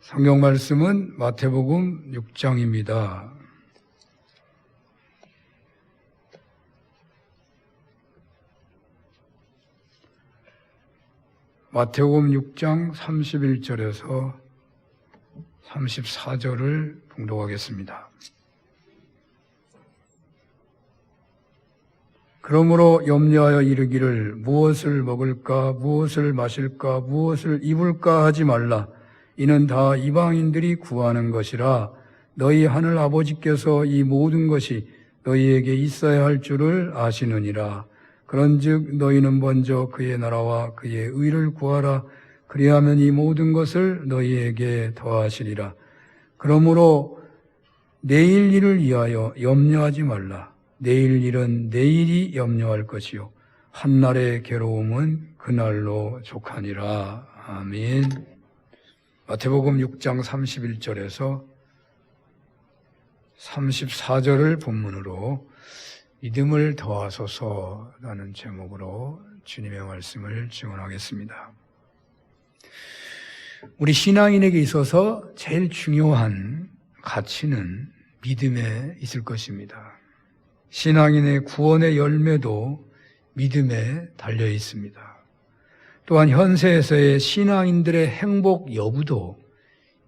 성경 말씀은 마태복음 6장입니다. 마태복음 6장 31절에서 34절을 봉독하겠습니다. 그러므로 염려하여 이르기를 무엇을 먹을까, 무엇을 마실까, 무엇을 입을까 하지 말라. 이는 다 이방인들이 구하는 것이라. 너희 하늘 아버지께서 이 모든 것이 너희에게 있어야 할 줄을 아시느니라. 그런즉 너희는 먼저 그의 나라와 그의 의를 구하라. 그리하면 이 모든 것을 너희에게 더하시리라. 그러므로 내일 일을 위하여 염려하지 말라. 내일 일은 내일이 염려할 것이요 한날의 괴로움은 그날로 족하니라. 아멘. 마태복음 6장 31절에서 34절을 본문으로 믿음을 더하소서라는 제목으로 주님의 말씀을 증언하겠습니다. 우리 신앙인에게 있어서 제일 중요한 가치는 믿음에 있을 것입니다. 신앙인의 구원의 열매도 믿음에 달려 있습니다. 또한 현세에서의 신앙인들의 행복 여부도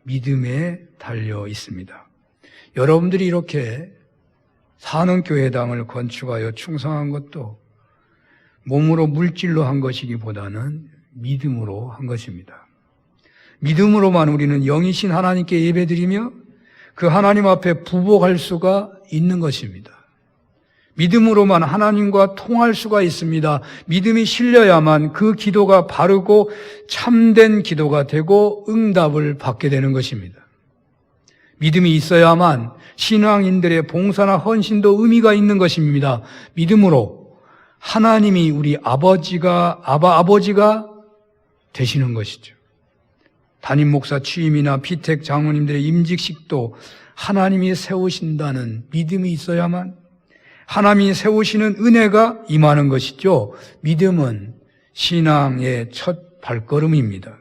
믿음에 달려 있습니다. 여러분들이 이렇게 사는 교회당을 건축하여 충성한 것도 몸으로 물질로 한 것이기보다는 믿음으로 한 것입니다. 믿음으로만 우리는 영이신 하나님께 예배드리며 그 하나님 앞에 부복할 수가 있는 것입니다. 믿음으로만 하나님과 통할 수가 있습니다. 믿음이 실려야만 그 기도가 바르고 참된 기도가 되고 응답을 받게 되는 것입니다. 믿음이 있어야만 신앙인들의 봉사나 헌신도 의미가 있는 것입니다. 믿음으로 하나님이 우리 아버지가 되시는 것이죠. 담임 목사 취임이나 피택 장로님들의 임직식도 하나님이 세우신다는 믿음이 있어야만 하나님이 세우시는 은혜가 임하는 것이죠. 믿음은 신앙의 첫 발걸음입니다.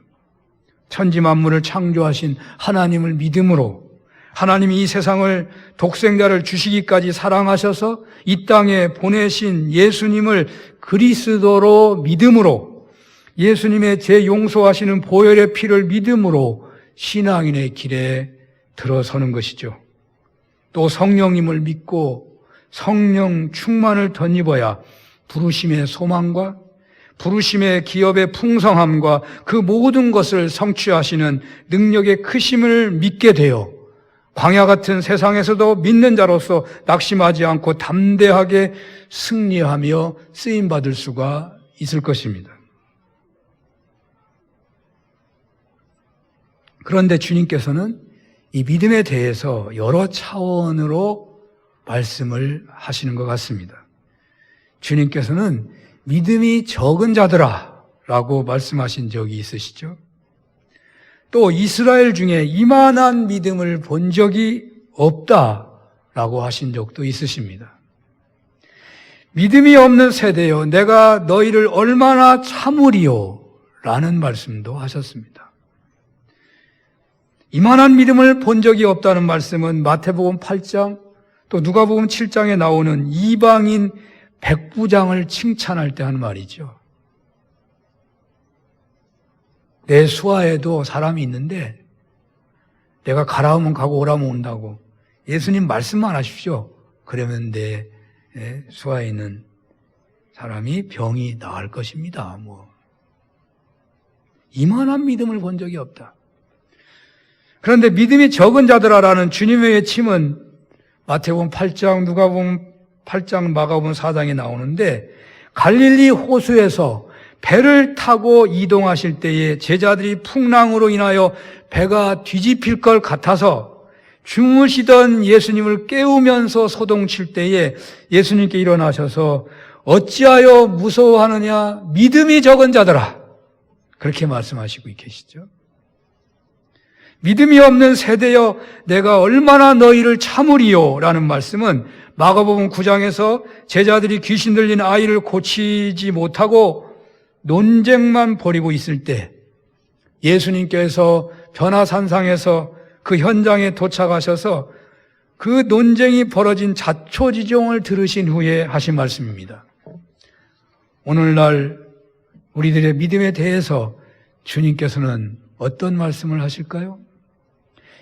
천지 만물을 창조하신 하나님을 믿음으로 하나님이 이 세상을 독생자를 주시기까지 사랑하셔서 이 땅에 보내신 예수님을 그리스도로 믿음으로 예수님의 죄 용서하시는 보혈의 피를 믿음으로 신앙인의 길에 들어서는 것이죠. 또 성령님을 믿고 성령 충만을 덧입어야 부르심의 소망과 부르심의 기업의 풍성함과 그 모든 것을 성취하시는 능력의 크심을 믿게 되어 광야 같은 세상에서도 믿는 자로서 낙심하지 않고 담대하게 승리하며 쓰임받을 수가 있을 것입니다. 그런데 주님께서는 이 믿음에 대해서 여러 차원으로 말씀을 하시는 것 같습니다. 주님께서는 믿음이 적은 자들아 라고 말씀하신 적이 있으시죠? 또 이스라엘 중에 이만한 믿음을 본 적이 없다라고 하신 적도 있으십니다. 믿음이 없는 세대여 내가 너희를 얼마나 참으리요 라는 말씀도 하셨습니다. 이만한 믿음을 본 적이 없다는 말씀은 마태복음 8장 또 누가복음 7장에 나오는 이방인 백부장을 칭찬할 때 하는 말이죠. 내 수하에도 사람이 있는데 내가 가라 하면 가고 오라 하면 온다고. 예수님 말씀만 하십시오. 그러면 내 수하에 있는 사람이 병이 나을 것입니다. 이만한 믿음을 본 적이 없다. 그런데 믿음이 적은 자들아라는 주님의 외침은 마태복음 8장, 누가복음 8장, 마가복음 4장에 나오는데 갈릴리 호수에서 배를 타고 이동하실 때에 제자들이 풍랑으로 인하여 배가 뒤집힐 것 같아서 주무시던 예수님을 깨우면서 소동칠 때에 예수님께 일어나셔서 어찌하여 무서워하느냐 믿음이 적은 자들아 그렇게 말씀하시고 계시죠. 믿음이 없는 세대여 내가 얼마나 너희를 참으리요 라는 말씀은 마가복음 9장에서 제자들이 귀신 들린 아이를 고치지 못하고 논쟁만 벌이고 있을 때 예수님께서 변화산상에서 그 현장에 도착하셔서 그 논쟁이 벌어진 자초지종을 들으신 후에 하신 말씀입니다. 오늘날 우리들의 믿음에 대해서 주님께서는 어떤 말씀을 하실까요?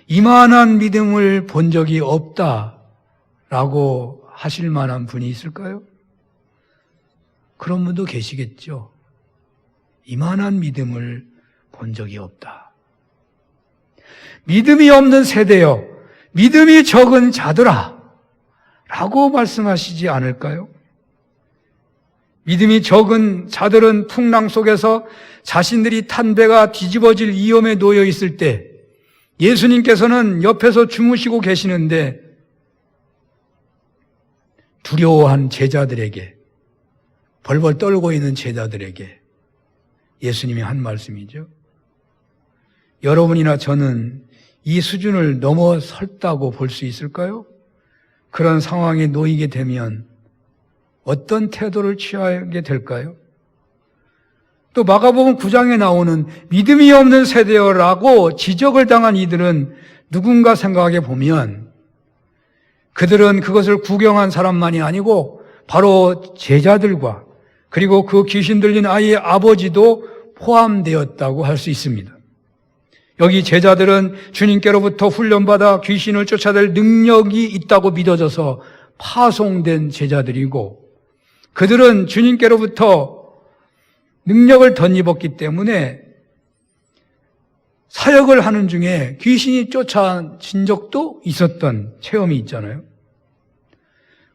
이만한 믿음을 본 적이 없다라고 하실 만한 분이 있을까요? 그런 분도 계시겠죠. 이만한 믿음을 본 적이 없다. 믿음이 없는 세대여, 믿음이 적은 자들아 라고 말씀하시지 않을까요? 믿음이 적은 자들은 풍랑 속에서 자신들이 탄 배가 뒤집어질 위험에 놓여 있을 때 예수님께서는 옆에서 주무시고 계시는데 두려워한 제자들에게, 벌벌 떨고 있는 제자들에게 예수님이 한 말씀이죠. 여러분이나 저는 이 수준을 넘어섰다고 볼 수 있을까요? 그런 상황에 놓이게 되면 어떤 태도를 취하게 될까요? 또 마가복음 9장에 나오는 믿음이 없는 세대여라고 지적을 당한 이들은 누군가 생각해 보면 그들은 그것을 구경한 사람만이 아니고 바로 제자들과 그리고 그 귀신 들린 아이의 아버지도 포함되었다고 할 수 있습니다. 여기 제자들은 주님께로부터 훈련받아 귀신을 쫓아낼 능력이 있다고 믿어져서 파송된 제자들이고 그들은 주님께로부터 능력을 덧입었기 때문에 사역을 하는 중에 귀신이 쫓아진 적도 있었던 체험이 있잖아요.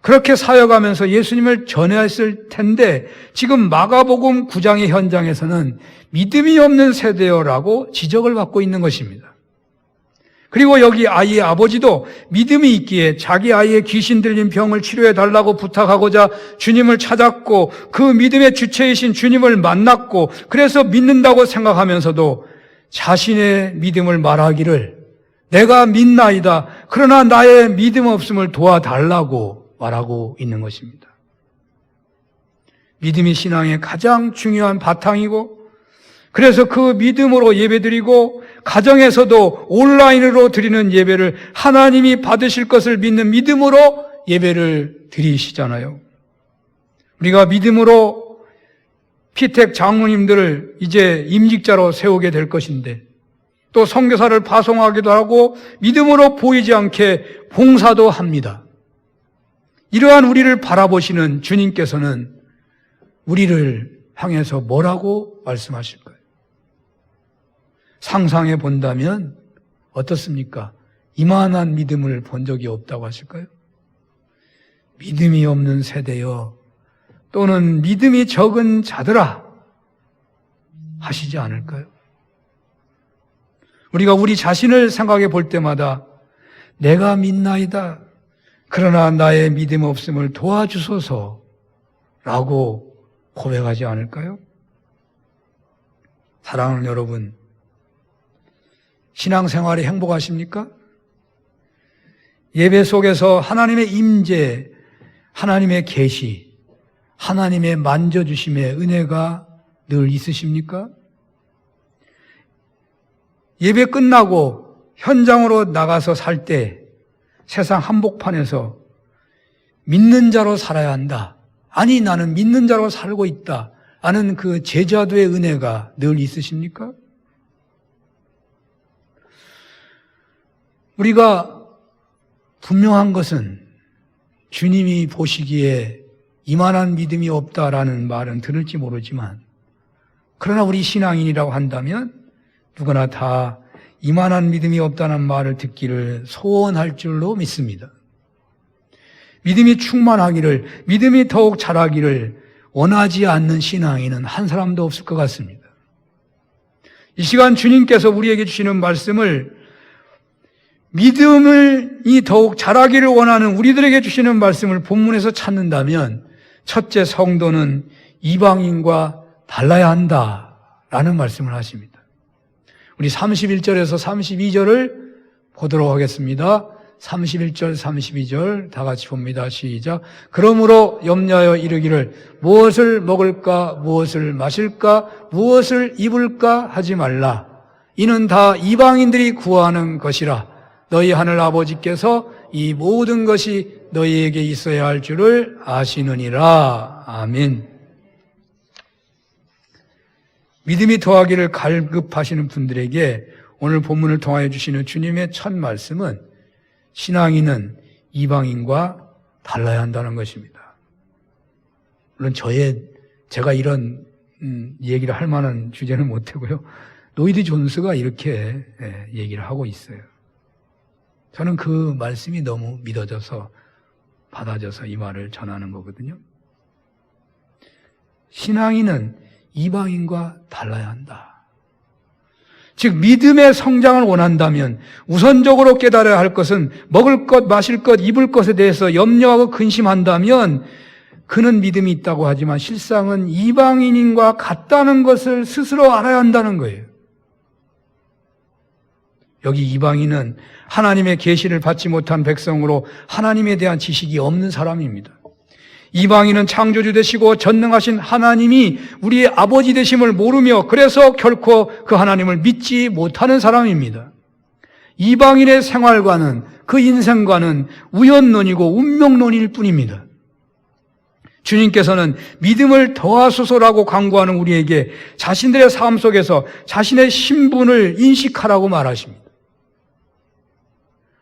그렇게 사역하면서 예수님을 전했을 텐데 지금 마가복음 9장의 현장에서는 믿음이 없는 세대여라고 지적을 받고 있는 것입니다. 그리고 여기 아이의 아버지도 믿음이 있기에 자기 아이의 귀신 들린 병을 치료해 달라고 부탁하고자 주님을 찾았고 그 믿음의 주체이신 주님을 만났고 그래서 믿는다고 생각하면서도 자신의 믿음을 말하기를 내가 믿나이다. 그러나 나의 믿음 없음을 도와달라고 말하고 있는 것입니다. 믿음이 신앙의 가장 중요한 바탕이고 그래서 그 믿음으로 예배드리고 가정에서도 온라인으로 드리는 예배를 하나님이 받으실 것을 믿는 믿음으로 예배를 드리시잖아요. 우리가 믿음으로 피택 장로님들을 이제 임직자로 세우게 될 것인데 또 선교사를 파송하기도 하고 믿음으로 보이지 않게 봉사도 합니다. 이러한 우리를 바라보시는 주님께서는 우리를 향해서 뭐라고 말씀하실까요? 상상해 본다면 어떻습니까? 이만한 믿음을 본 적이 없다고 하실까요? 믿음이 없는 세대여 또는 믿음이 적은 자들아 하시지 않을까요? 우리가 우리 자신을 생각해 볼 때마다 내가 믿나이다. 그러나 나의 믿음 없음을 도와주소서 라고 고백하지 않을까요? 사랑하는 여러분, 신앙생활이 행복하십니까? 예배 속에서 하나님의 임재, 하나님의 계시, 하나님의 만져주심의 은혜가 늘 있으십니까? 예배 끝나고 현장으로 나가서 살 때 세상 한복판에서 믿는 자로 살아야 한다. 아니 나는 믿는 자로 살고 있다. 하는 그 제자도의 은혜가 늘 있으십니까? 우리가 분명한 것은 주님이 보시기에 이만한 믿음이 없다라는 말은 들을지 모르지만 그러나 우리 신앙인이라고 한다면 누구나 다 이만한 믿음이 없다는 말을 듣기를 소원할 줄로 믿습니다. 믿음이 충만하기를, 믿음이 더욱 자라기를 원하지 않는 신앙인은 한 사람도 없을 것 같습니다. 이 시간 주님께서 우리에게 주시는 말씀을 믿음이 더욱 자라기를 원하는 우리들에게 주시는 말씀을 본문에서 찾는다면 첫째 성도는 이방인과 달라야 한다라는 말씀을 하십니다. 우리 31절에서 32절을 보도록 하겠습니다. 31절, 32절 다 같이 봅니다. 시작. 그러므로 염려하여 이르기를 무엇을 먹을까, 무엇을 마실까, 무엇을 입을까 하지 말라. 이는 다 이방인들이 구하는 것이라. 너희 하늘 아버지께서 이 모든 것이 너희에게 있어야 할 줄을 아시느니라. 아멘. 믿음이 더하기를 갈급하시는 분들에게 오늘 본문을 통하여 주시는 주님의 첫 말씀은 신앙인은 이방인과 달라야 한다는 것입니다. 물론 제가 이런 얘기를 할 만한 주제는 못하고요. 노이드 존스가 이렇게 얘기를 하고 있어요. 저는 그 말씀이 너무 믿어져서 받아져서 이 말을 전하는 거거든요. 신앙인은 이방인과 달라야 한다. 즉 믿음의 성장을 원한다면 우선적으로 깨달아야 할 것은 먹을 것, 마실 것, 입을 것에 대해서 염려하고 근심한다면 그는 믿음이 있다고 하지만 실상은 이방인과 같다는 것을 스스로 알아야 한다는 거예요. 여기 이방인은 하나님의 계시를 받지 못한 백성으로 하나님에 대한 지식이 없는 사람입니다. 이방인은 창조주 되시고 전능하신 하나님이 우리의 아버지 되심을 모르며 그래서 결코 그 하나님을 믿지 못하는 사람입니다. 이방인의 생활관은 그 인생관은 우연론이고 운명론일 뿐입니다. 주님께서는 믿음을 더하소서라고 강구하는 우리에게 자신들의 삶 속에서 자신의 신분을 인식하라고 말하십니다.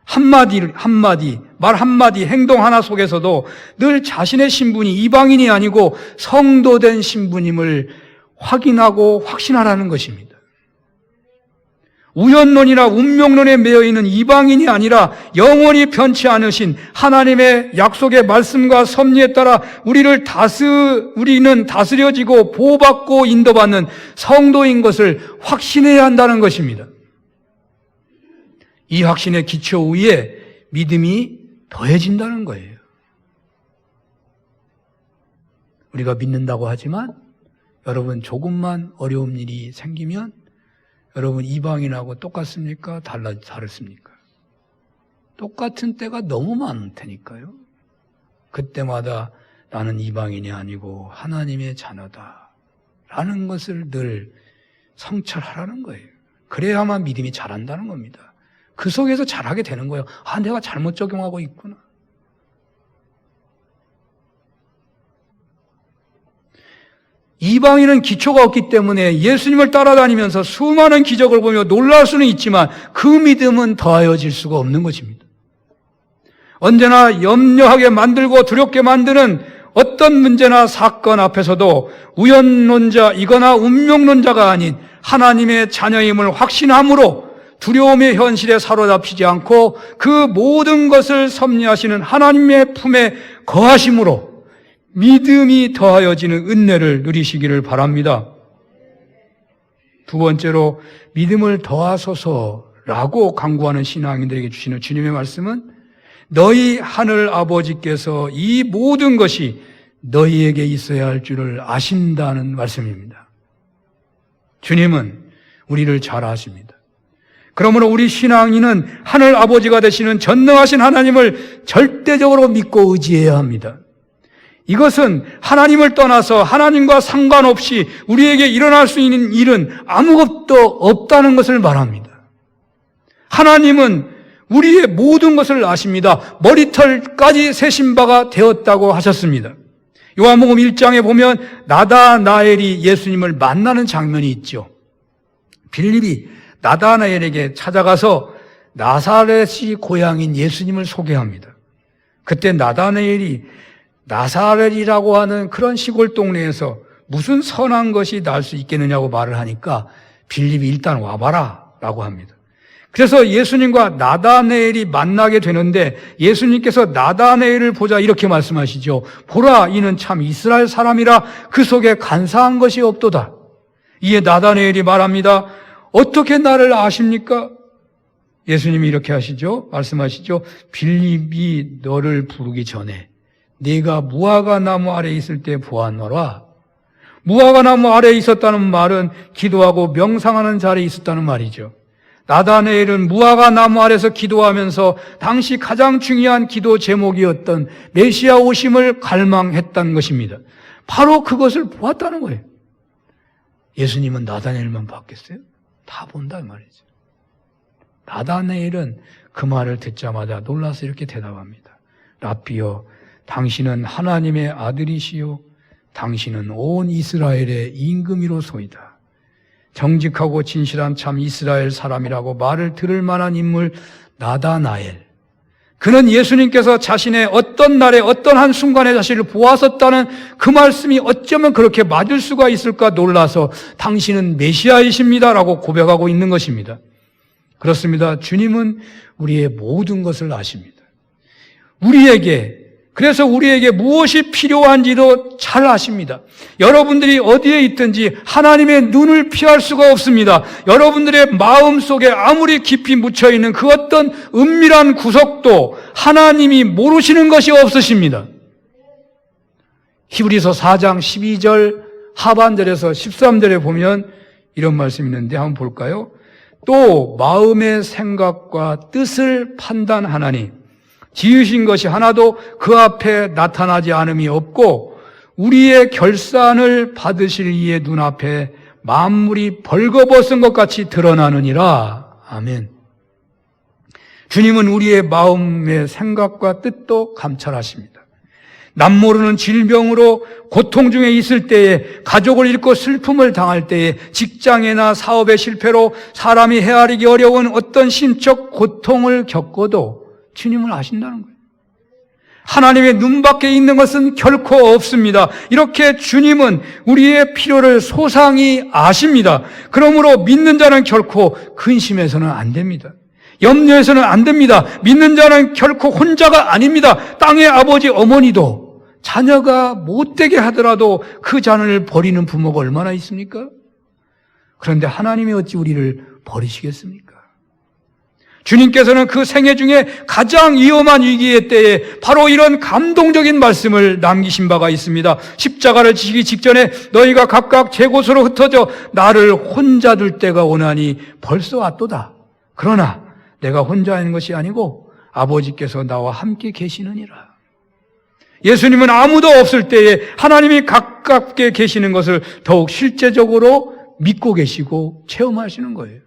한마디, 말 한마디, 행동 하나 속에서도 늘 자신의 신분이 이방인이 아니고 성도된 신분임을 확인하고 확신하라는 것입니다. 우연론이나 운명론에 매여 있는 이방인이 아니라 영원히 변치 않으신 하나님의 약속의 말씀과 섭리에 따라 우리는 다스려지고 보호받고 인도받는 성도인 것을 확신해야 한다는 것입니다. 이 확신의 기초 위에 믿음이 더해진다는 거예요. 우리가 믿는다고 하지만 여러분 조금만 어려운 일이 생기면 여러분 이방인하고 똑같습니까? 다릅니까? 똑같은 때가 너무 많다니까요. 그때마다 나는 이방인이 아니고 하나님의 자녀다 라는 것을 늘 성찰하라는 거예요. 그래야만 믿음이 자란다는 겁니다. 그 속에서 잘하게 되는 거예요. 아, 내가 잘못 적용하고 있구나. 이방인은 기초가 없기 때문에 예수님을 따라다니면서 수많은 기적을 보며 놀랄 수는 있지만 그 믿음은 더하여질 수가 없는 것입니다. 언제나 염려하게 만들고 두렵게 만드는 어떤 문제나 사건 앞에서도 우연론자이거나 운명론자가 아닌 하나님의 자녀임을 확신함으로 두려움의 현실에 사로잡히지 않고 그 모든 것을 섭리하시는 하나님의 품에 거하심으로 믿음이 더하여지는 은혜를 누리시기를 바랍니다. 두 번째로 믿음을 더하소서라고 강구하는 신앙인들에게 주시는 주님의 말씀은 너희 하늘 아버지께서 이 모든 것이 너희에게 있어야 할 줄을 아신다는 말씀입니다. 주님은 우리를 잘 아십니다. 그러므로 우리 신앙인은 하늘 아버지가 되시는 전능하신 하나님을 절대적으로 믿고 의지해야 합니다. 이것은 하나님을 떠나서 하나님과 상관없이 우리에게 일어날 수 있는 일은 아무것도 없다는 것을 말합니다. 하나님은 우리의 모든 것을 아십니다. 머리털까지 세신 바가 되었다고 하셨습니다. 요한복음 1장에 보면 나다나엘이 예수님을 만나는 장면이 있죠. 빌립이 나다나엘에게 찾아가서 나사렛이 고향인 예수님을 소개합니다. 그때 나다나엘이 나사렛이라고 하는 그런 시골 동네에서 무슨 선한 것이 날 수 있겠느냐고 말을 하니까 빌립이 일단 와봐라 라고 합니다. 그래서 예수님과 나다나엘이 만나게 되는데 예수님께서 나다나엘을 보자 이렇게 말씀하시죠. 보라, 이는 참 이스라엘 사람이라 그 속에 간사한 것이 없도다. 이에 나다나엘이 말합니다. 어떻게 나를 아십니까? 예수님이 이렇게 하시죠. 말씀하시죠. 빌립이 너를 부르기 전에 네가 무화과 나무 아래에 있을 때 보았노라. 무화과 나무 아래에 있었다는 말은 기도하고 명상하는 자리에 있었다는 말이죠. 나다나엘은 무화과 나무 아래서 기도하면서 당시 가장 중요한 기도 제목이었던 메시아 오심을 갈망했다는 것입니다. 바로 그것을 보았다는 거예요. 예수님은 나다나엘만 봤겠어요? 다 본다 이 말이죠. 나다나엘은 그 말을 듣자마자 놀라서 이렇게 대답합니다. 라삐여, 당신은 하나님의 아들이시요 당신은 온 이스라엘의 임금이로소이다. 정직하고 진실한 참 이스라엘 사람이라고 말을 들을 만한 인물 나다나엘. 그는 예수님께서 자신의 어떤 날에 어떤 한순간에 자신을 보았었다는 그 말씀이 어쩌면 그렇게 맞을 수가 있을까 놀라서 당신은 메시아이십니다라고 고백하고 있는 것입니다. 그렇습니다. 주님은 우리의 모든 것을 아십니다. 그래서 우리에게 무엇이 필요한지도 잘 아십니다. 여러분들이 어디에 있든지 하나님의 눈을 피할 수가 없습니다. 여러분들의 마음 속에 아무리 깊이 묻혀있는 그 어떤 은밀한 구석도 하나님이 모르시는 것이 없으십니다. 히브리서 4장 12절 하반절에서 13절에 보면 이런 말씀이 있는데 한번 볼까요? 또 마음의 생각과 뜻을 판단하나니 지으신 것이 하나도 그 앞에 나타나지 않음이 없고 우리의 결산을 받으실 이의 눈앞에 만물이 벌거벗은 것 같이 드러나느니라. 아멘. 주님은 우리의 마음의 생각과 뜻도 감찰하십니다. 남모르는 질병으로 고통 중에 있을 때에, 가족을 잃고 슬픔을 당할 때에, 직장이나 사업의 실패로 사람이 헤아리기 어려운 어떤 심적 고통을 겪어도 주님을 아신다는 거예요. 하나님의 눈 밖에 있는 것은 결코 없습니다. 이렇게 주님은 우리의 필요를 소상히 아십니다. 그러므로 믿는 자는 결코 근심해서는 안 됩니다. 염려해서는 안 됩니다. 믿는 자는 결코 혼자가 아닙니다. 땅의 아버지 어머니도 자녀가 못되게 하더라도 그 자녀를 버리는 부모가 얼마나 있습니까? 그런데 하나님이 어찌 우리를 버리시겠습니까? 주님께서는 그 생애 중에 가장 위험한 위기의 때에 바로 이런 감동적인 말씀을 남기신 바가 있습니다. 십자가를 지시기 직전에 너희가 각각 제 곳으로 흩어져 나를 혼자 둘 때가 오나니 벌써 왔도다. 그러나 내가 혼자 있는 것이 아니고 아버지께서 나와 함께 계시느니라. 예수님은 아무도 없을 때에 하나님이 가깝게 계시는 것을 더욱 실제적으로 믿고 계시고 체험하시는 거예요.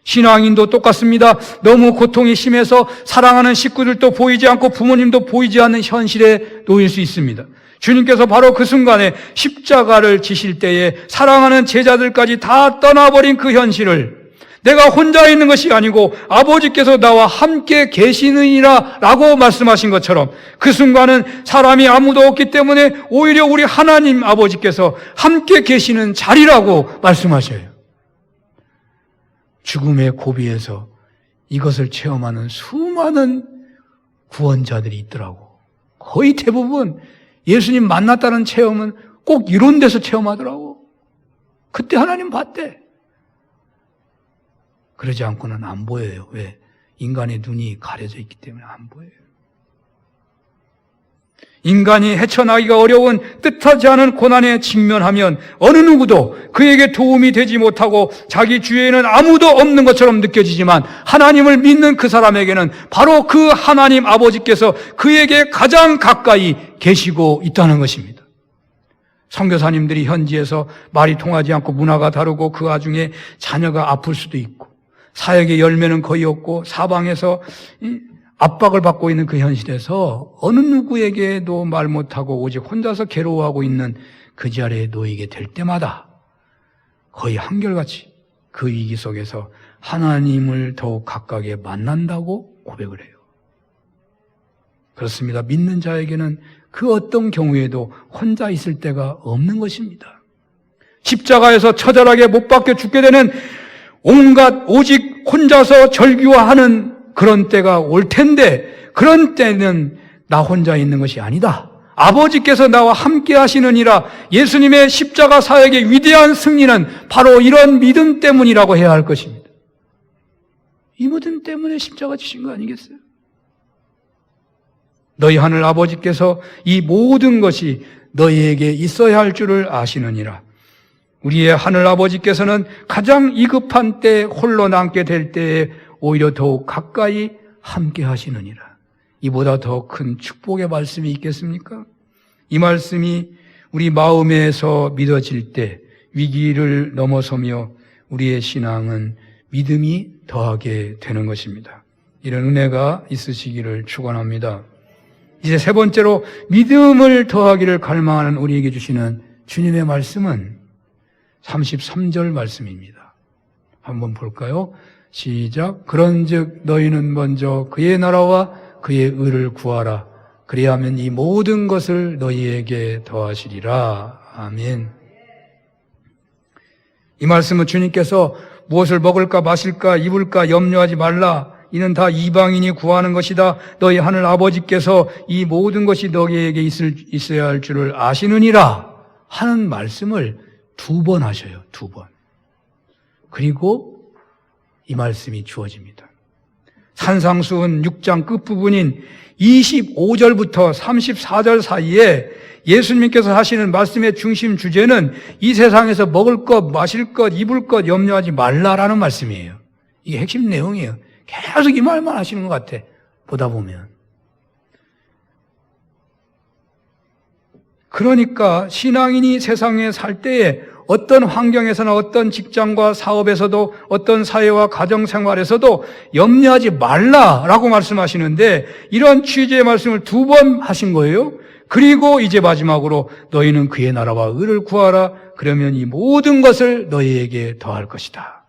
신앙인도 똑같습니다. 너무 고통이 심해서 사랑하는 식구들도 보이지 않고 부모님도 보이지 않는 현실에 놓일 수 있습니다. 주님께서 바로 그 순간에 십자가를 지실 때에 사랑하는 제자들까지 다 떠나버린 그 현실을 내가 혼자 있는 것이 아니고 아버지께서 나와 함께 계시느니라 라고 말씀하신 것처럼 그 순간은 사람이 아무도 없기 때문에 오히려 우리 하나님 아버지께서 함께 계시는 자리라고 말씀하셔요. 죽음의 고비에서 이것을 체험하는 수많은 구원자들이 있더라고. 거의 대부분 예수님 만났다는 체험은 꼭 이런 데서 체험하더라고. 그때 하나님 봤대. 그러지 않고는 안 보여요. 왜? 인간의 눈이 가려져 있기 때문에 안 보여요. 인간이 헤쳐나가기가 어려운 뜻하지 않은 고난에 직면하면 어느 누구도 그에게 도움이 되지 못하고 자기 주위에는 아무도 없는 것처럼 느껴지지만 하나님을 믿는 그 사람에게는 바로 그 하나님 아버지께서 그에게 가장 가까이 계시고 있다는 것입니다. 선교사님들이 현지에서 말이 통하지 않고 문화가 다르고 그 와중에 자녀가 아플 수도 있고 사역의 열매는 거의 없고 사방에서 압박을 받고 있는 그 현실에서 어느 누구에게도 말 못하고 오직 혼자서 괴로워하고 있는 그 자리에 놓이게 될 때마다 거의 한결같이 그 위기 속에서 하나님을 더욱 가깝게 만난다고 고백을 해요. 그렇습니다. 믿는 자에게는 그 어떤 경우에도 혼자 있을 때가 없는 것입니다. 십자가에서 처절하게 못 박혀 죽게 되는 온갖 오직 혼자서 절규화하는 그런 때가 올 텐데 그런 때는 나 혼자 있는 것이 아니다. 아버지께서 나와 함께 하시느니라. 예수님의 십자가 사역의 위대한 승리는 바로 이런 믿음 때문이라고 해야 할 것입니다. 이 믿음 때문에 십자가 지신 거 아니겠어요? 너희 하늘 아버지께서 이 모든 것이 너희에게 있어야 할 줄을 아시느니라. 우리의 하늘 아버지께서는 가장 위급한 때 홀로 남게 될 때에 오히려 더욱 가까이 함께 하시느니라. 이보다 더 큰 축복의 말씀이 있겠습니까? 이 말씀이 우리 마음에서 믿어질 때 위기를 넘어서며 우리의 신앙은 믿음이 더하게 되는 것입니다. 이런 은혜가 있으시기를 축원합니다. 이제 세 번째로 믿음을 더하기를 갈망하는 우리에게 주시는 주님의 말씀은 33절 말씀입니다. 한번 볼까요? 시작. 그런즉 너희는 먼저 그의 나라와 그의 의를 구하라. 그리하면 이 모든 것을 너희에게 더하시리라. 아멘. 이 말씀은 주님께서 무엇을 먹을까 마실까 입을까 염려하지 말라. 이는 다 이방인이 구하는 것이다. 너희 하늘 아버지께서 이 모든 것이 너희에게 있어야 할 줄을 아시느니라 하는 말씀을 2번 하셔요. 2번. 그리고 이 말씀이 주어집니다. 산상수훈 6장 끝부분인 25절부터 34절 사이에 예수님께서 하시는 말씀의 중심 주제는 이 세상에서 먹을 것, 마실 것, 입을 것 염려하지 말라라는 말씀이에요. 이게 핵심 내용이에요. 계속 이 말만 하시는 것 같아. 보다 보면. 그러니까 신앙인이 세상에 살 때에 어떤 환경에서나 어떤 직장과 사업에서도 어떤 사회와 가정생활에서도 염려하지 말라라고 말씀하시는데 이런 취지의 말씀을 2번 하신 거예요. 그리고 이제 마지막으로 너희는 그의 나라와 의를 구하라. 그러면 이 모든 것을 너희에게 더할 것이다.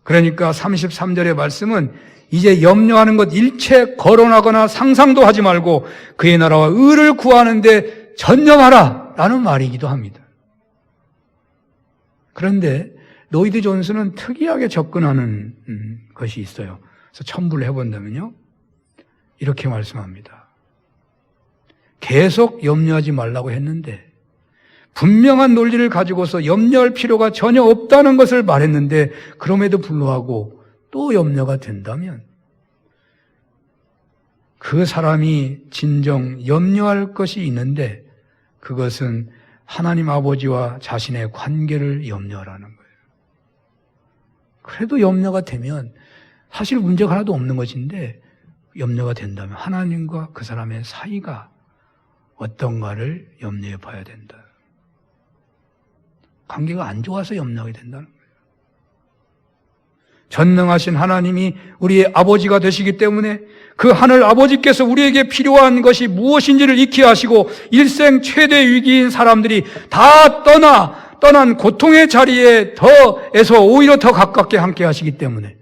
그러니까 33절의 말씀은 이제 염려하는 것 일체 거론하거나 상상도 하지 말고 그의 나라와 의를 구하는데 전념하라 라는 말이기도 합니다. 그런데 로이드 존스는 특이하게 접근하는 것이 있어요. 그래서 첨부를 해본다면요. 이렇게 말씀합니다. 계속 염려하지 말라고 했는데 분명한 논리를 가지고서 염려할 필요가 전혀 없다는 것을 말했는데 그럼에도 불구하고 또 염려가 된다면 그 사람이 진정 염려할 것이 있는데 그것은 하나님 아버지와 자신의 관계를 염려하라는 거예요. 그래도 염려가 되면 사실 문제가 하나도 없는 것인데 염려가 된다면 하나님과 그 사람의 사이가 어떤가를 염려해 봐야 된다. 관계가 안 좋아서 염려하게 된다는 거예요. 전능하신 하나님이 우리의 아버지가 되시기 때문에 그 하늘 아버지께서 우리에게 필요한 것이 무엇인지를 익히 아시고 일생 최대 위기인 사람들이 다 떠난 고통의 자리에 더에서 오히려 더 가깝게 함께 하시기 때문에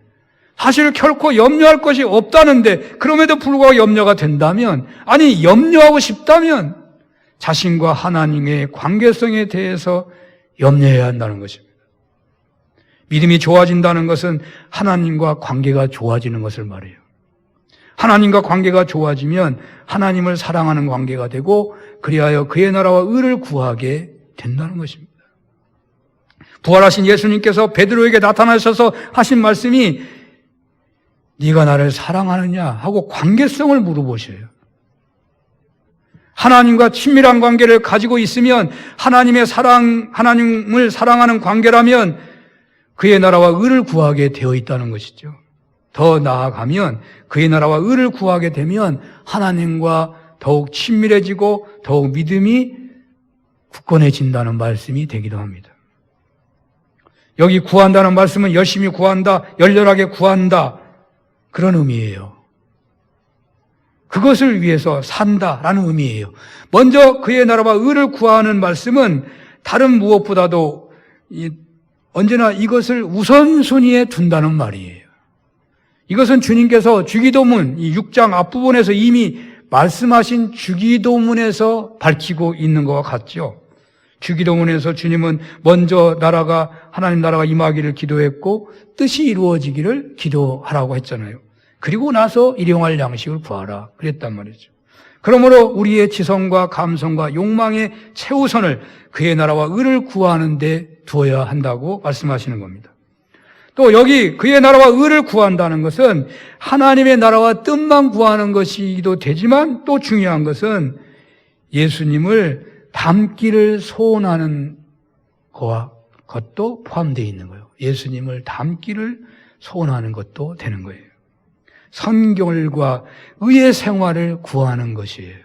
사실 결코 염려할 것이 없다는데 그럼에도 불구하고 염려가 된다면 아니 염려하고 싶다면 자신과 하나님의 관계성에 대해서 염려해야 한다는 것입니다. 믿음이 좋아진다는 것은 하나님과 관계가 좋아지는 것을 말해요. 하나님과 관계가 좋아지면 하나님을 사랑하는 관계가 되고 그리하여 그의 나라와 의를 구하게 된다는 것입니다. 부활하신 예수님께서 베드로에게 나타나셔서 하신 말씀이 네가 나를 사랑하느냐 하고 관계성을 물어보셔요. 하나님과 친밀한 관계를 가지고 있으면 하나님을 사랑하는 관계라면 그의 나라와 의를 구하게 되어 있다는 것이죠. 더 나아가면 그의 나라와 의를 구하게 되면 하나님과 더욱 친밀해지고 더욱 믿음이 굳건해진다는 말씀이 되기도 합니다. 여기 구한다는 말씀은 열심히 구한다, 열렬하게 구한다 그런 의미예요. 그것을 위해서 산다라는 의미예요. 먼저 그의 나라와 의를 구하는 말씀은 다른 무엇보다도 언제나 이것을 우선순위에 둔다는 말이에요. 이것은 주님께서 주기도문 이 6장 앞부분에서 이미 말씀하신 주기도문에서 밝히고 있는 것과 같죠. 주기도문에서 주님은 먼저 하나님 나라가 임하기를 기도했고 뜻이 이루어지기를 기도하라고 했잖아요. 그리고 나서 일용할 양식을 구하라 그랬단 말이죠. 그러므로 우리의 지성과 감성과 욕망의 최우선을 그의 나라와 의를 구하는 데 두어야 한다고 말씀하시는 겁니다. 또 여기 그의 나라와 의를 구한다는 것은 하나님의 나라와 뜻만 구하는 것이기도 되지만 또 중요한 것은 예수님을 닮기를 소원하는 것도 포함되어 있는 거예요. 예수님을 닮기를 소원하는 것도 되는 거예요. 선결과 의의 생활을 구하는 것이에요.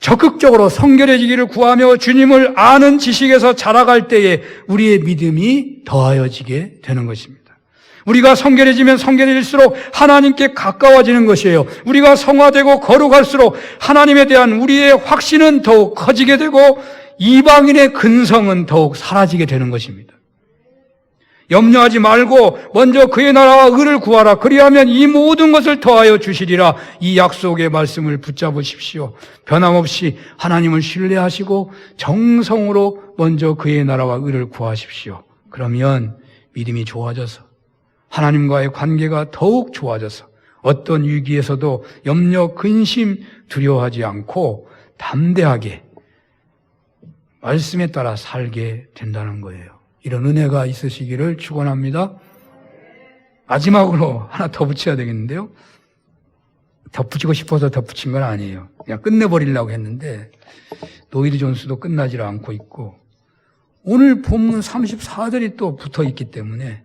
적극적으로 성결해지기를 구하며 주님을 아는 지식에서 자라갈 때에 우리의 믿음이 더하여지게 되는 것입니다. 우리가 성결해지면 성결해질수록 하나님께 가까워지는 것이에요. 우리가 성화되고 거룩할수록 하나님에 대한 우리의 확신은 더욱 커지게 되고 이방인의 근성은 더욱 사라지게 되는 것입니다. 염려하지 말고 먼저 그의 나라와 의를 구하라. 그리하면 이 모든 것을 더하여 주시리라. 이 약속의 말씀을 붙잡으십시오. 변함없이 하나님을 신뢰하시고 정성으로 먼저 그의 나라와 의를 구하십시오. 그러면 믿음이 좋아져서 하나님과의 관계가 더욱 좋아져서 어떤 위기에서도 염려, 근심, 두려워하지 않고 담대하게 말씀에 따라 살게 된다는 거예요. 이런 은혜가 있으시기를 축원합니다. 마지막으로 하나 더 붙여야 되겠는데요. 덧붙이고 싶어서 덧붙인 건 아니에요. 그냥 끝내버리려고 했는데 노이드 존스도 끝나질 않고 있고 오늘 본문 34절이 또 붙어 있기 때문에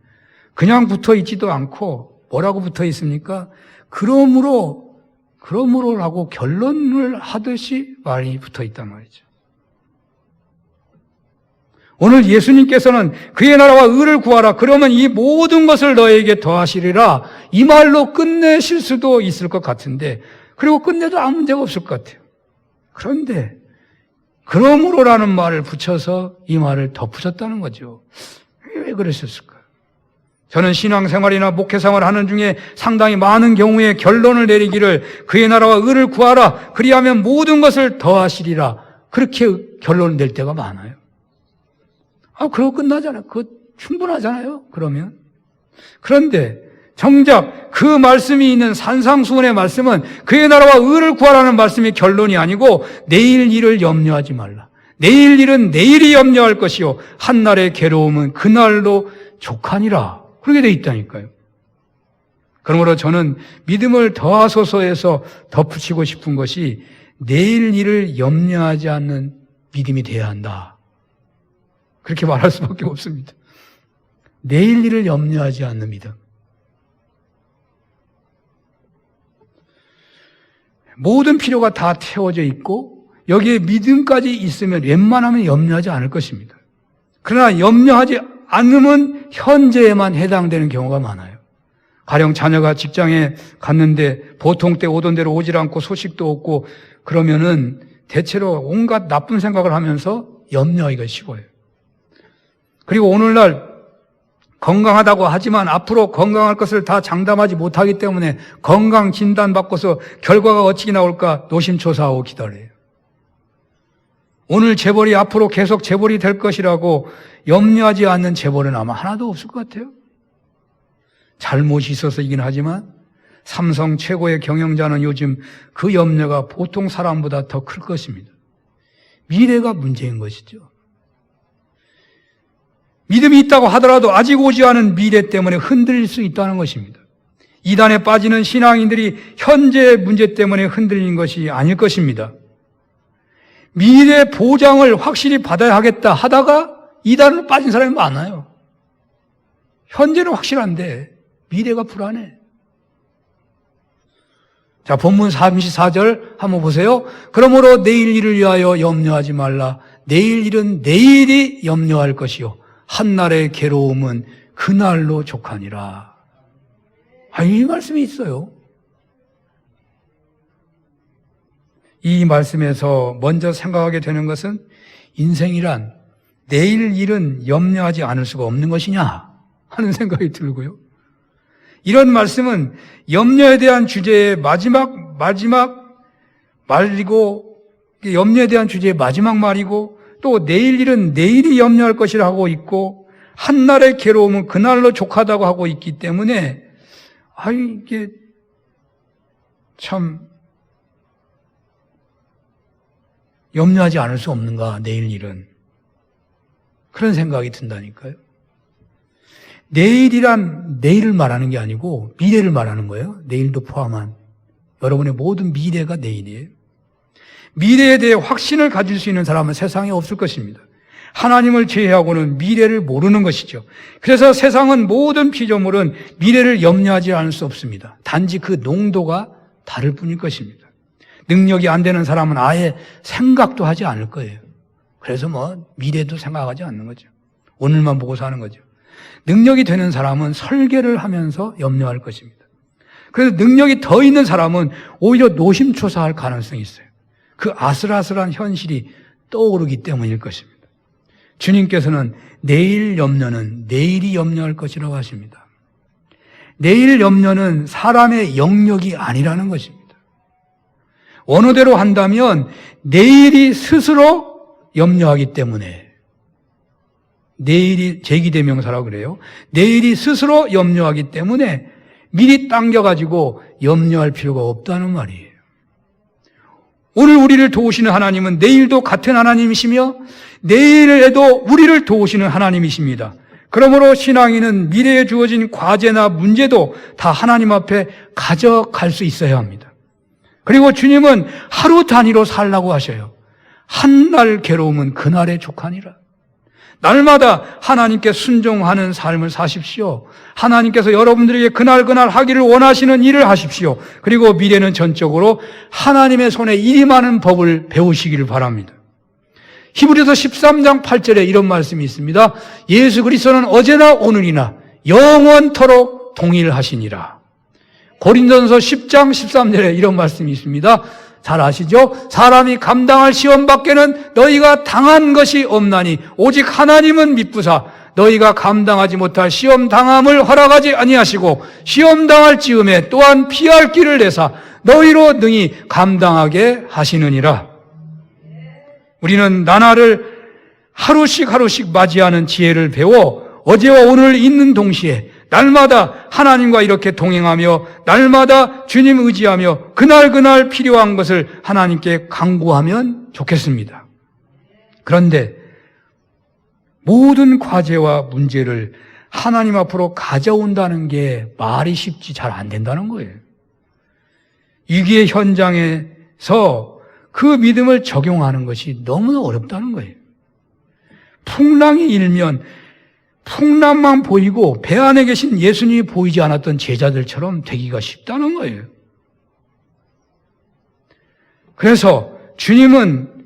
그냥 붙어 있지도 않고 뭐라고 붙어 있습니까? 그러므로라고 결론을 하듯이 말이 붙어 있단 말이죠. 오늘 예수님께서는 그의 나라와 의를 구하라. 그러면 이 모든 것을 너에게 더하시리라. 이 말로 끝내실 수도 있을 것 같은데 그리고 끝내도 아무 문제가 없을 것 같아요. 그런데 그러므로라는 말을 붙여서 이 말을 덧붙였다는 거죠. 왜 그러셨을까요? 저는 신앙생활이나 목회생활을 하는 중에 상당히 많은 경우에 결론을 내리기를 그의 나라와 의를 구하라. 그리하면 모든 것을 더하시리라. 그렇게 결론을 낼 때가 많아요. 그러고 끝나잖아요. 그거 충분하잖아요. 그러면. 그런데 정작 그 말씀이 있는 산상수훈의 말씀은 그의 나라와 의를 구하라는 말씀이 결론이 아니고 내일 일을 염려하지 말라. 내일 일은 내일이 염려할 것이요 한날의 괴로움은 그날로 족하니라. 그렇게 돼 있다니까요. 그러므로 저는 믿음을 더하소서 해서 덧붙이고 싶은 것이 내일 일을 염려하지 않는 믿음이 돼야 한다. 그렇게 말할 수밖에 없습니다. 내일 일을 염려하지 않는 믿음. 모든 필요가 다 채워져 있고 여기에 믿음까지 있으면 웬만하면 염려하지 않을 것입니다. 그러나 염려하지 않으면 현재에만 해당되는 경우가 많아요. 가령 자녀가 직장에 갔는데 보통 때 오던 대로 오질 않고 소식도 없고 그러면은 대체로 온갖 나쁜 생각을 하면서 염려하기가 쉬워요. 그리고 오늘날 건강하다고 하지만 앞으로 건강할 것을 다 장담하지 못하기 때문에 건강 진단 받고서 결과가 어찌 나올까 노심초사하고 기다려요. 오늘 재벌이 앞으로 계속 재벌이 될 것이라고 염려하지 않는 재벌은 아마 하나도 없을 것 같아요. 잘못이 있어서이긴 하지만 삼성 최고의 경영자는 요즘 그 염려가 보통 사람보다 더 클 것입니다. 미래가 문제인 것이죠. 믿음이 있다고 하더라도 아직 오지 않은 미래 때문에 흔들릴 수 있다는 것입니다. 이단에 빠지는 신앙인들이 현재의 문제 때문에 흔들린 것이 아닐 것입니다. 미래 보장을 확실히 받아야 하겠다 하다가 이단으로 빠진 사람이 많아요. 현재는 확실한데 미래가 불안해. 자, 본문 34절 한번 보세요. 그러므로 내일 일을 위하여 염려하지 말라. 내일 일은 내일이 염려할 것이요 한날의 괴로움은 그날로 족하니라. 이 말씀이 있어요. 이 말씀에서 먼저 생각하게 되는 것은 인생이란 내일 일은 염려하지 않을 수가 없는 것이냐 하는 생각이 들고요. 이런 말씀은 염려에 대한 주제의 마지막 말이고 염려에 대한 주제의 마지막 말이고 또 내일 일은 내일이 염려할 것이라 하고 있고 한날의 괴로움은 그날로 족하다고 하고 있기 때문에 이게 참 염려하지 않을 수 없는가 내일 일은 그런 생각이 든다니까요. 내일이란 내일을 말하는 게 아니고 미래를 말하는 거예요. 내일도 포함한 여러분의 모든 미래가 내일이에요. 미래에 대해 확신을 가질 수 있는 사람은 세상에 없을 것입니다. 하나님을 제외하고는 미래를 모르는 것이죠. 그래서 세상은 모든 피조물은 미래를 염려하지 않을 수 없습니다. 단지 그 농도가 다를 뿐일 것입니다. 능력이 안 되는 사람은 아예 생각도 하지 않을 거예요. 그래서 미래도 생각하지 않는 거죠. 오늘만 보고 사는 거죠. 능력이 되는 사람은 설계를 하면서 염려할 것입니다. 그래서 능력이 더 있는 사람은 오히려 노심초사할 가능성이 있어요. 그 아슬아슬한 현실이 떠오르기 때문일 것입니다. 주님께서는 내일 염려는 내일이 염려할 것이라고 하십니다. 내일 염려는 사람의 영역이 아니라는 것입니다. 원어대로 한다면 내일이 스스로 염려하기 때문에, 내일이 제기대명사라고 그래요. 내일이 스스로 염려하기 때문에 미리 당겨가지고 염려할 필요가 없다는 말이에요. 오늘 우리를 도우시는 하나님은 내일도 같은 하나님이시며 내일에도 우리를 도우시는 하나님이십니다. 그러므로 신앙인은 미래에 주어진 과제나 문제도 다 하나님 앞에 가져갈 수 있어야 합니다. 그리고 주님은 하루 단위로 살라고 하셔요. 한날 괴로움은 그날에 족하니라. 날마다 하나님께 순종하는 삶을 사십시오. 하나님께서 여러분들에게 그날 하기를 원하시는 일을 하십시오. 그리고 미래는 전적으로 하나님의 손에 일이 많은 법을 배우시기를 바랍니다. 히브리서 13장 8절에 이런 말씀이 있습니다. 예수 그리스도는 어제나 오늘이나 영원토록 동일하시니라. 고린도전서 10장 13절에 이런 말씀이 있습니다. 잘 아시죠? 사람이 감당할 시험 밖에는 너희가 당한 것이 없나니 오직 하나님은 미쁘사 너희가 감당하지 못할 시험 당함을 허락하지 아니하시고 시험 당할 즈음에 또한 피할 길을 내사 너희로 능히 감당하게 하시느니라. 우리는 나날을 하루씩 맞이하는 지혜를 배워 어제와 오늘 있는 동시에 날마다 하나님과 이렇게 동행하며 날마다 주님 의지하며 그날 필요한 것을 하나님께 간구하면 좋겠습니다. 그런데 모든 과제와 문제를 하나님 앞으로 가져온다는 게 말이 쉽지 잘 안 된다는 거예요. 위기의 현장에서 그 믿음을 적용하는 것이 너무나 어렵다는 거예요. 풍랑이 일면 풍랑만 보이고 배 안에 계신 예수님이 보이지 않았던 제자들처럼 되기가 쉽다는 거예요. 그래서 주님은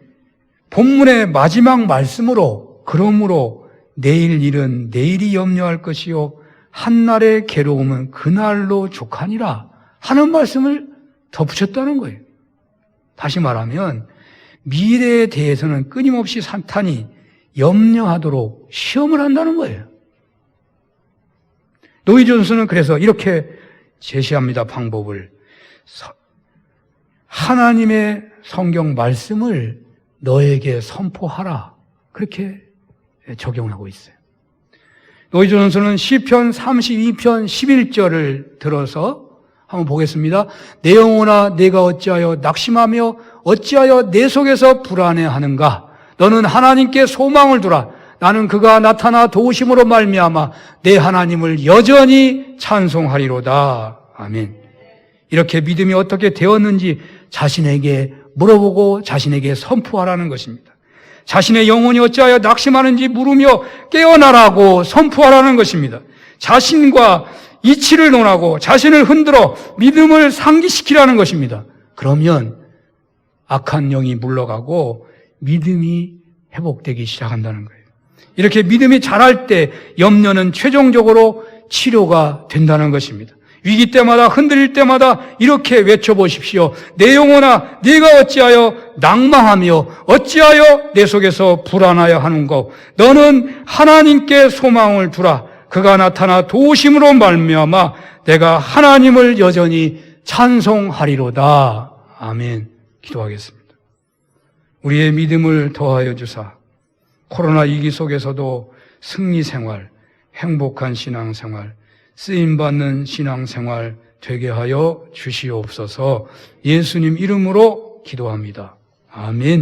본문의 마지막 말씀으로 그러므로 내일 일은 내일이 염려할 것이요 한날의 괴로움은 그날로 족하니라 하는 말씀을 덧붙였다는 거예요. 다시 말하면 미래에 대해서는 끊임없이 사탄이 염려하도록 시험을 한다는 거예요. 노이 존스는 그래서 이렇게 제시합니다. 방법을. 하나님의 성경 말씀을 너에게 선포하라. 그렇게 적용하고 있어요. 노이 존스는 시편 32편 11절을 들어서 한번 보겠습니다. 내 영혼아 내가 어찌하여 낙심하며 어찌하여 내 속에서 불안해하는가. 너는 하나님께 소망을 두라. 나는 그가 나타나 도우심으로 말미암아 내 하나님을 여전히 찬송하리로다. 아멘. 이렇게 믿음이 어떻게 되었는지 자신에게 물어보고 자신에게 선포하라는 것입니다. 자신의 영혼이 어찌하여 낙심하는지 물으며 깨어나라고 선포하라는 것입니다. 자신과 이치를 논하고 자신을 흔들어 믿음을 상기시키라는 것입니다. 그러면 악한 영이 물러가고 믿음이 회복되기 시작한다는 거예요. 이렇게 믿음이 자랄 때 염려는 최종적으로 치료가 된다는 것입니다. 위기 때마다 흔들릴 때마다 이렇게 외쳐보십시오. 내 영혼아 네가 어찌하여 낭망하며 어찌하여 내 속에서 불안하여 하는고 너는 하나님께 소망을 두라. 그가 나타나 도우심으로 말미암아 내가 하나님을 여전히 찬송하리로다. 아멘. 기도하겠습니다. 우리의 믿음을 더하여 주사 코로나 위기 속에서도 승리 생활, 행복한 신앙 생활, 쓰임받는 신앙 생활 되게 하여 주시옵소서. 예수님 이름으로 기도합니다. 아멘.